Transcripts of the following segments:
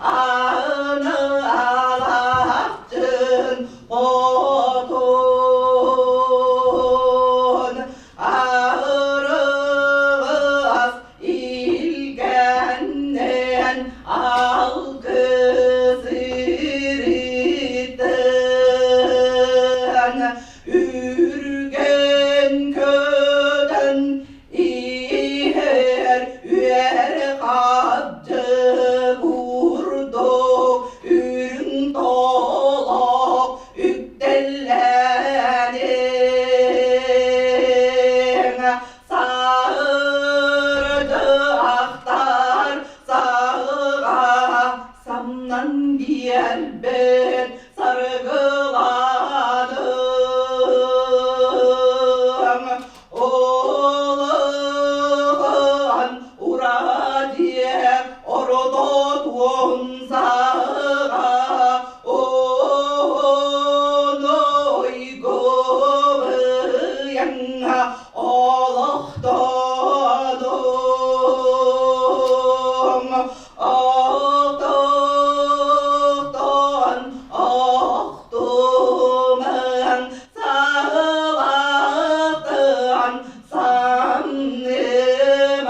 ağını alaktın otun ağırız ilgenden algı siritten ürgen köden iher üer kaptı vurdu ürün dolap ükdellenin sağırdı aktar sağa samnan diğer ben sargıladım oğlan ura diye orada tuğun sağa onu uygulayan Allah'tan Ağdıktan ağdıman sağlıktan sandım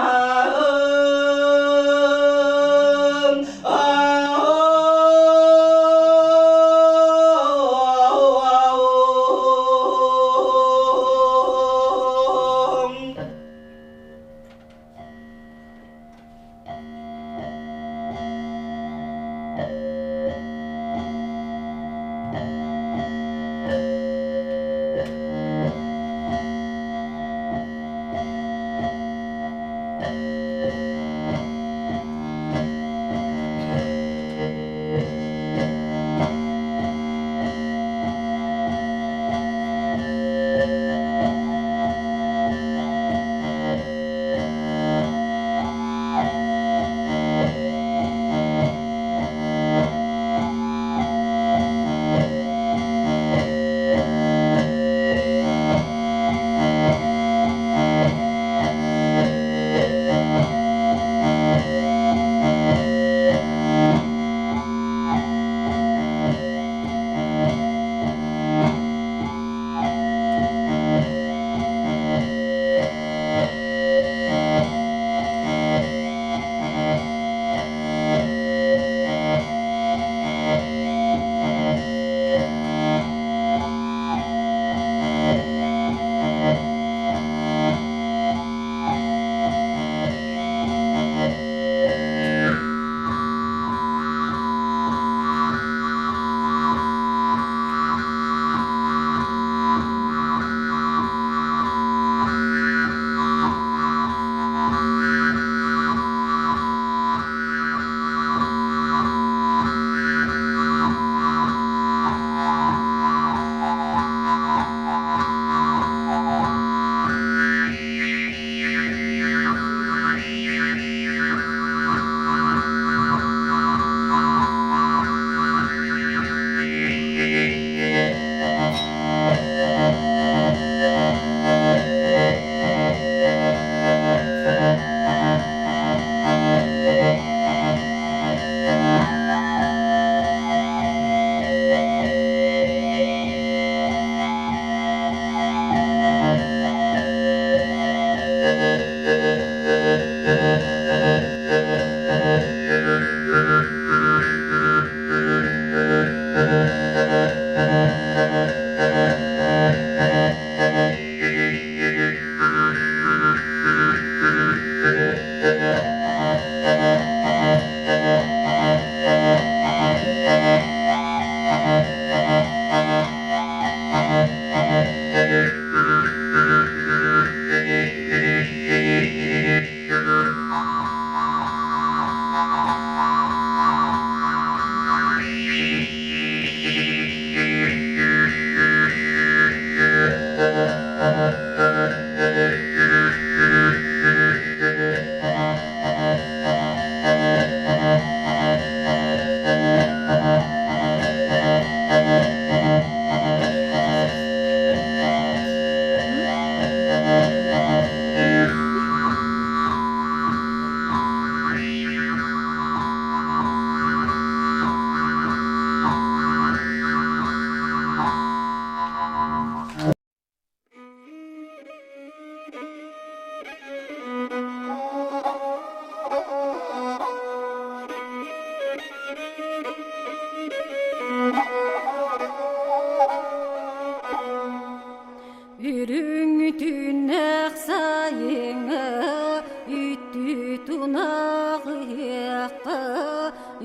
ағияққа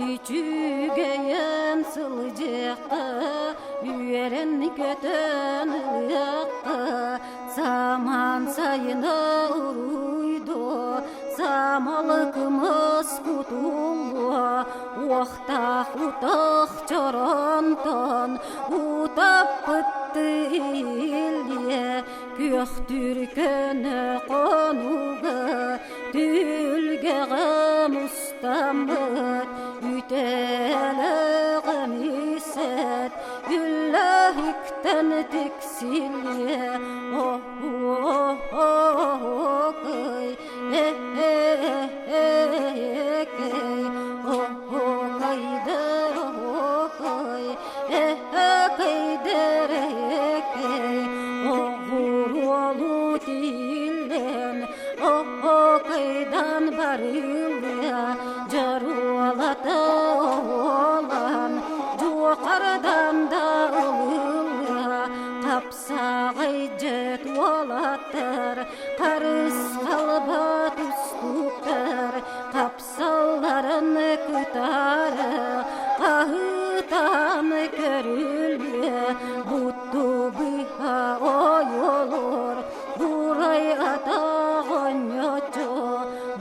үчүгейен сылжаққа үйерен көтен ұяққа заман сайына ұруйды самалыкымыз кутулу уақтақ утақ чоронтон утап бітті елде көк түркені қонуға түлге мұстамыт үтелі ғымисет үлләхіктен тексиле о-о-о-о-кай Кайдан барылы жаруалата olan жоқардан да ұлы қапсағай жет олаттар қарыс қалба тұстықтар қапсаларын күтары қағытан көрілбе бұтты бұға ой olur бурай атағын өтчі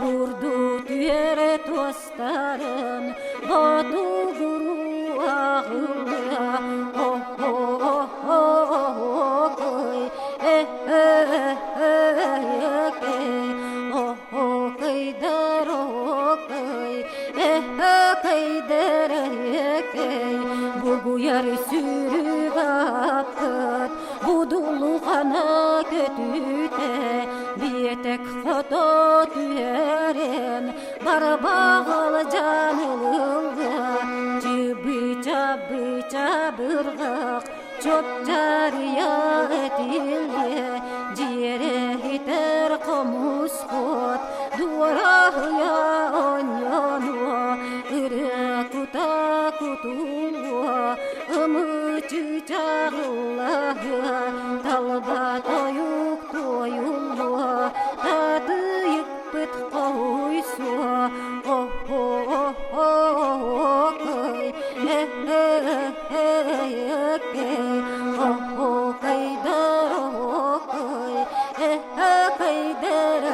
бұрды түйері туастарын бату ғұру ағылы о-о-о-о-кой о-о-кайдар о-кой кайдар бұғыяр сүріп апқыт будулғана көтүте биетек фото түйерен бар бағыл жанылығы жыбыча бұрғақ чөп жария етілге жире хитер қомус қот дуарахия оньонуа үрі кута кутуа ымычы чағылағы талба тойук тойулуа татыйық біт қойсуа о-о-о-о-кай о-о-кайдар о-кай кайдар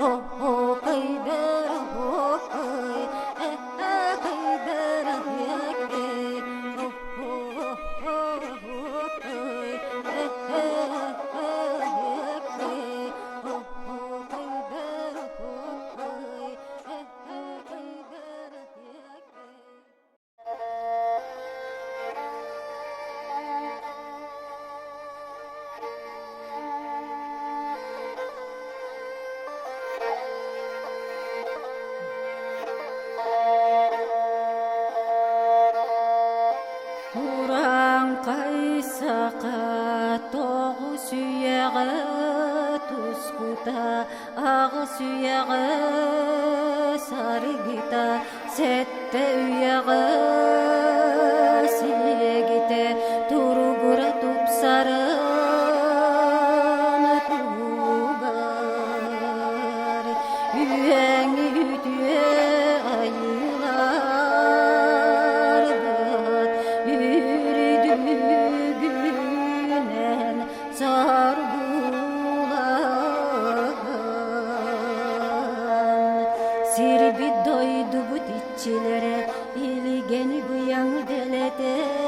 о-о-о-кай ағы сүйяғы сарыгита сетте үйяғы силегите туругура тупсарын тугар үйәңі үтүе айылар үридүгүнен Sirbi doydu bu ditçilere, ilgeni bu yanı delete.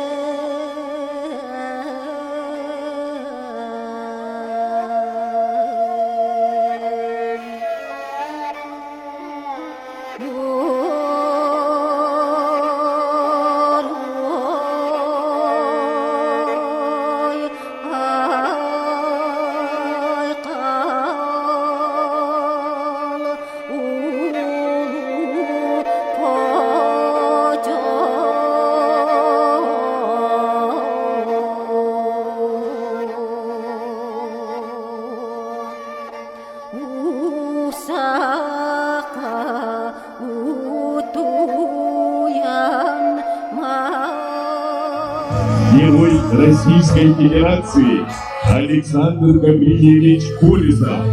Российской Федерации Александр Гавриевич Кулисов.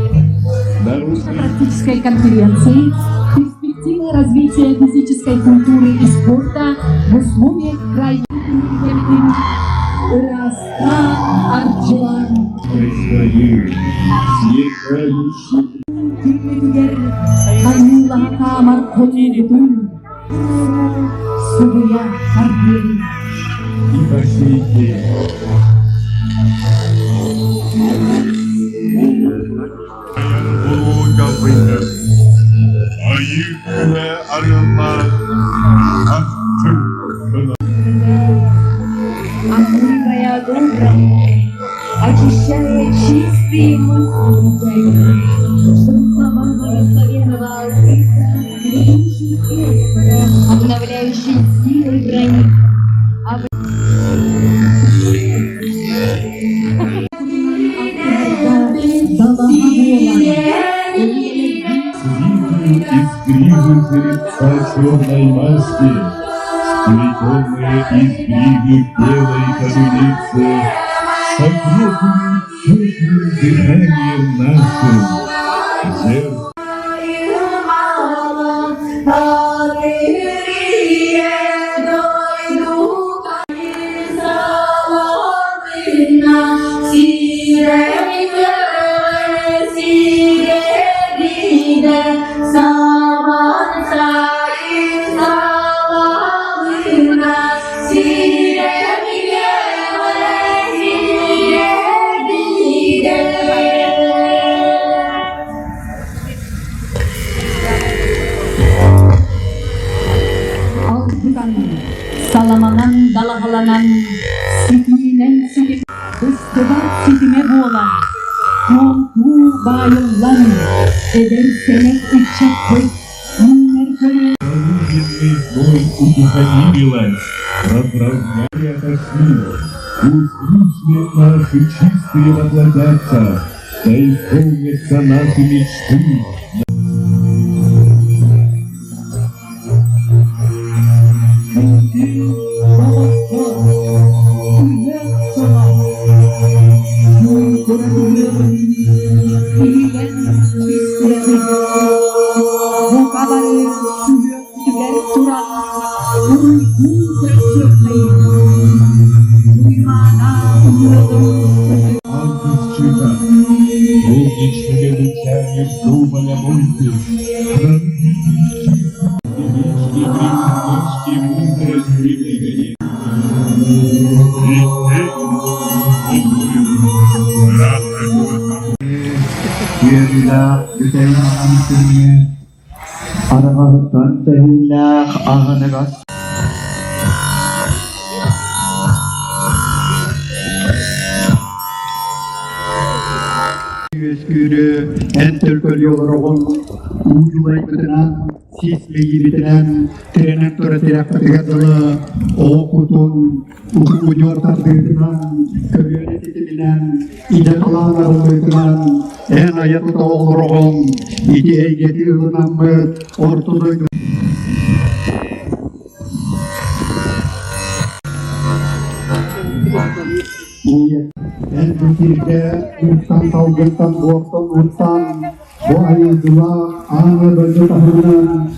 Практической конференции «Перспективы развития физической культуры и спорта в условиях крайне Ирастан Арджуан. Аюлаха камар колидун Сугуя Арджуан. И по сей день. Ayıklı arılar Омывая добром, очищая чистые мысли, чтобы слова благословенного Аллаха, грядущий свет, обновляющий силы границ. из гривы жеребца черной маски, сплетенные из гривы белой кобылицы, согретые теплым дыханием нашим. Зеркало Salamanın dalgalanan sitinen silip ıstıvar sitime boğulan Tuğ bayıllan eder senek uçak koy Günler köle Бедный зной утихомирилась, разровняли отошли. Пусть мысли наши чистые воплотятся, да исполнятся наши мечты. Bu kabarı sürer duran Uygun kaçırmayın Duymana umudum Августчика, солнечными лучами вдумали мульты, вечные крепкости мудрость привели. Biarlah kecewa kami Arahatan sehingga ahanagas Yüzgürü en tölkül yollarıgın Ucubay bitiren, sismeyi bitiren Trenen tura tirak patigadılı Okutun, ucur tarbiyetinden Köbiyonetitinden, ide kalanlarıgın En ayatı oğlurğun, iti eygeti yılınanmı Ortudoydu En bersirke Ursan salgıntan, borsan ursan Bu ayıcılar, anı bölü tahınan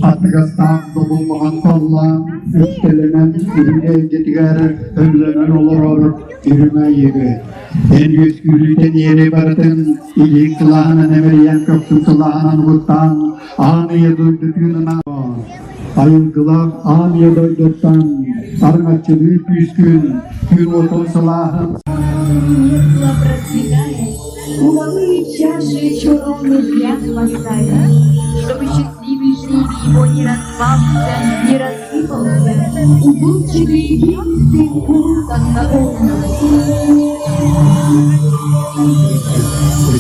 Atgastan bulunmayan kolla üstelenen ürüne getiger önlenen olur ürüme yeri. En yüzgürlüten yeri baratın ilik silahının emeriyen köksün silahının vurtan anıya duydurtuğuna ayılgılar anıya doydurtan sarmaçı büyük yüzgün gün otun silahın Небо процветает, луговые чаши черный взгляд поставят, чтобы счастливый жребий его не распался, не рассыпался, улыбчивый единственный курс от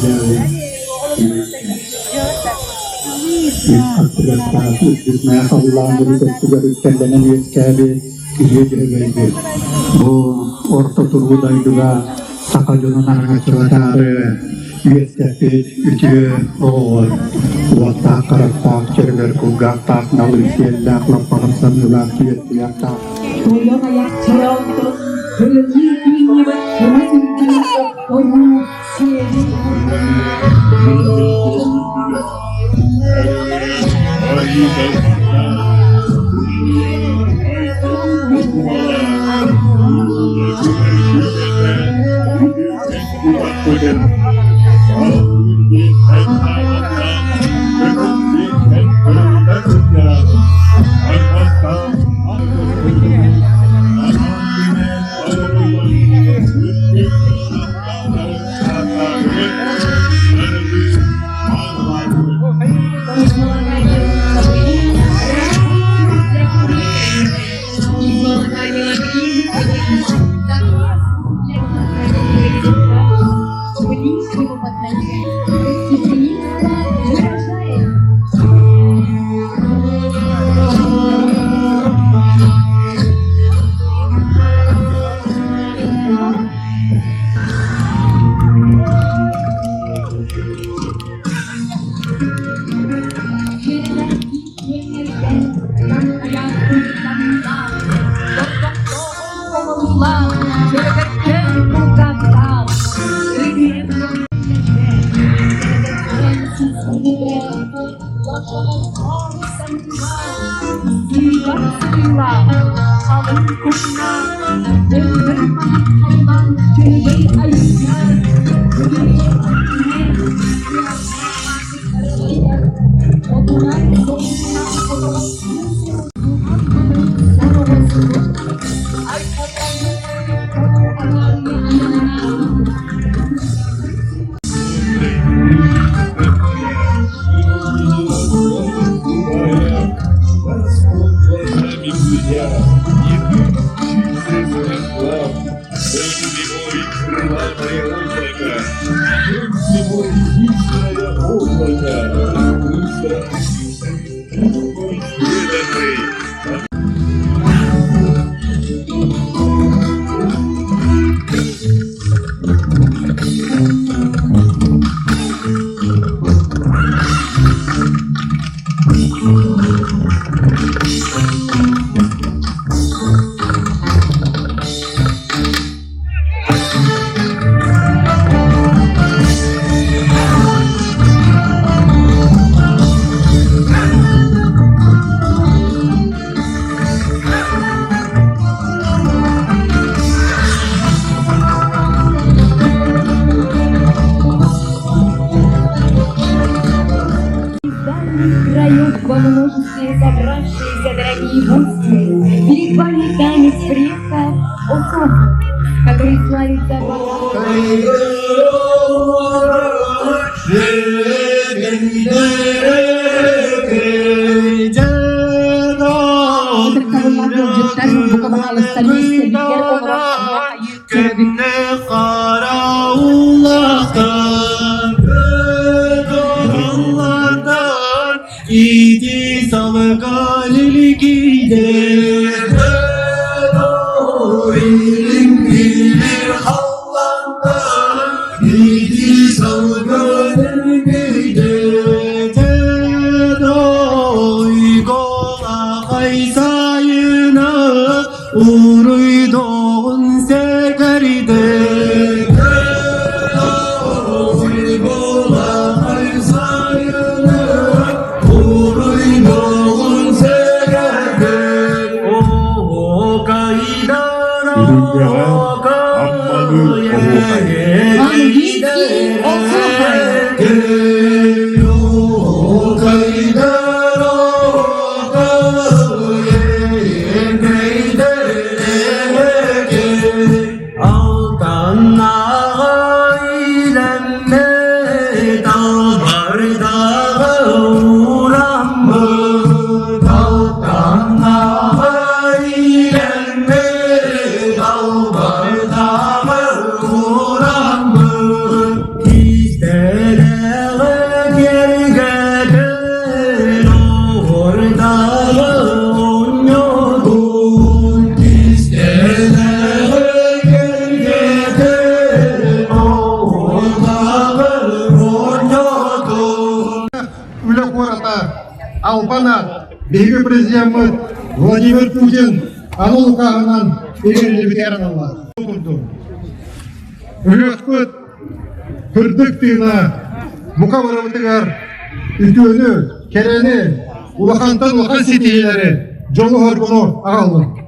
Terjadi. Akıratta üzdürme Allah'ın rüzgarı üstelenen yetkâbi giriye bu orta turgudaydıga sakajonun argaçıvatarı yetkâbi ütüye oğul vatta karakta çerger kugakta nalısiyella lapangan samyula kiyatiyakta Toyong ayak cerautuk berlimping berlimping orang seri собравшиеся дорогие гости, перед вами танец предков Осок, который славится İdi salgalili gider o ilim bilir Allah'tan İdi salgalili gider o gola kaysayına Uruyduğun sekerde Istedere президентimiz Владимир Путин аныл кағынан егерілі бітерін алар. Үрекпіт күрдік тыйына мұқабырымытығар үтіөні, керені, улахантан улахан сетейлері жолы ғырбыны ағалды.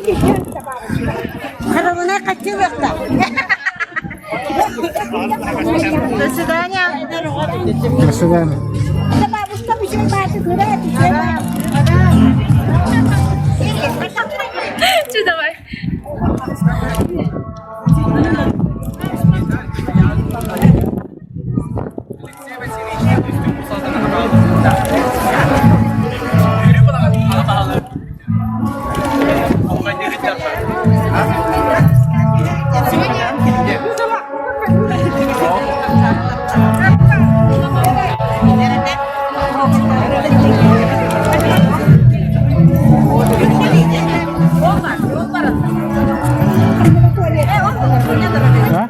До свидания. До свидания. Че, давай. Да?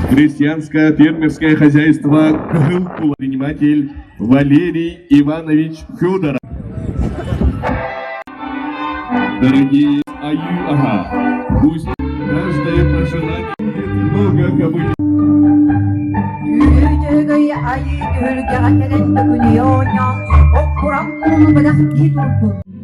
Крестьянское фермерское хозяйство Кылкула. Предприниматель Валерий Иванович Федоров. Дорогие ага, пусть каждое пожелание будет много кобыль. Yüzüğü ayı gölge ateşte gülüyor. O Kur'an kulu bırak bir durdu.